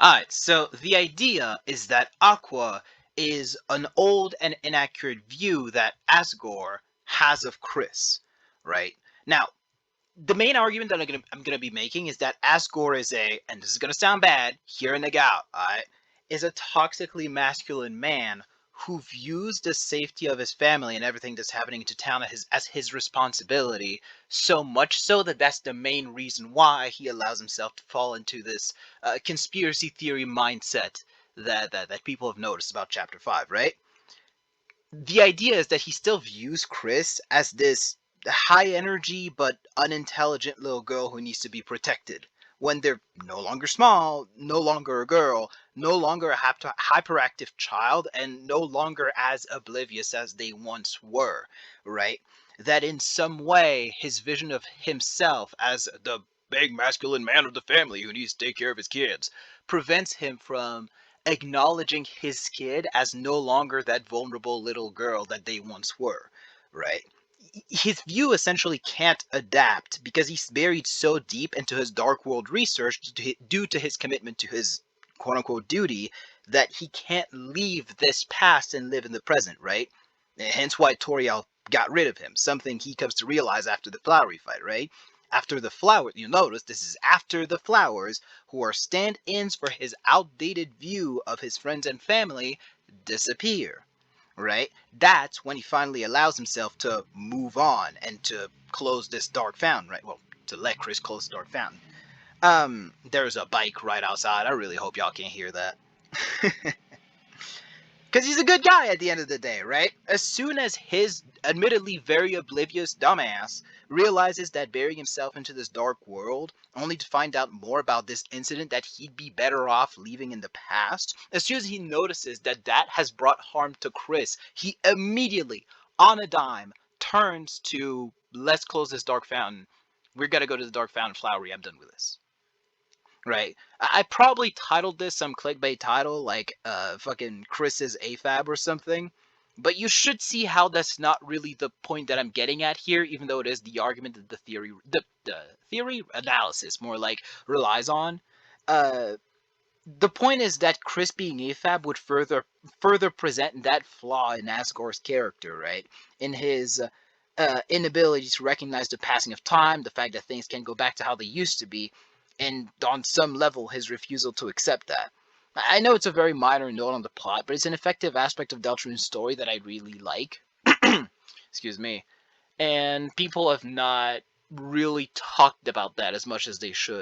Alright, so the idea is that Aqua is an old and inaccurate view that Asgore has of Kris, right? Now, the main argument that I'm gonna be making is that Asgore is and this is gonna sound bad, hear and out, alright, is a toxically masculine man who views the safety of his family and everything that's happening to town as his responsibility, so much so that that's the main reason why he allows himself to fall into this conspiracy theory mindset that people have noticed about Chapter 5, right? The idea is that he still views Kris as this high energy but unintelligent little girl who needs to be protected when they're no longer small, no longer a girl, no longer a hyperactive child, and no longer as oblivious as they once were, right? That in some way his vision of himself as the big masculine man of the family who needs to take care of his kids prevents him from acknowledging his kid as no longer that vulnerable little girl that they once were, right? His view essentially can't adapt because he's buried so deep into his dark world research due to his commitment to his quote unquote duty that he can't leave this past and live in the present, right? Hence why Toriel got rid of him, something he comes to realize after the flowery fight, right? After the flower, you notice this is after the flowers, who are stand-ins for his outdated view of his friends and family, disappear, right? That's when he finally allows himself to move on and to close this dark fountain, right? Well, to let Kris close the dark fountain. There's a bike right outside. I really hope y'all can't hear that. Because he's a good guy at the end of the day, right? As soon as his admittedly very oblivious dumbass realizes that burying himself into this dark world, only to find out more about this incident that he'd be better off leaving in the past, as soon as he notices that that has brought harm to Kris, he immediately, on a dime, turns to, let's close this dark fountain. We're gonna go to the dark fountain flowery. I'm done with this. Right. I probably titled this some clickbait title like fucking Kris's AFAB or something. But you should see how that's not really the point that I'm getting at here, even though it is the argument that the theory analysis more like relies on. Uh the point is that Kris being AFAB would further present that flaw in Asgore's character, right? In his inability to recognize the passing of time, the fact that things can't go back to how they used to be, and on some level, his refusal to accept that. I know it's a very minor note on the plot, but it's an effective aspect of Deltarune's story that I really like. Excuse me. And people have not really talked about that as much as they should.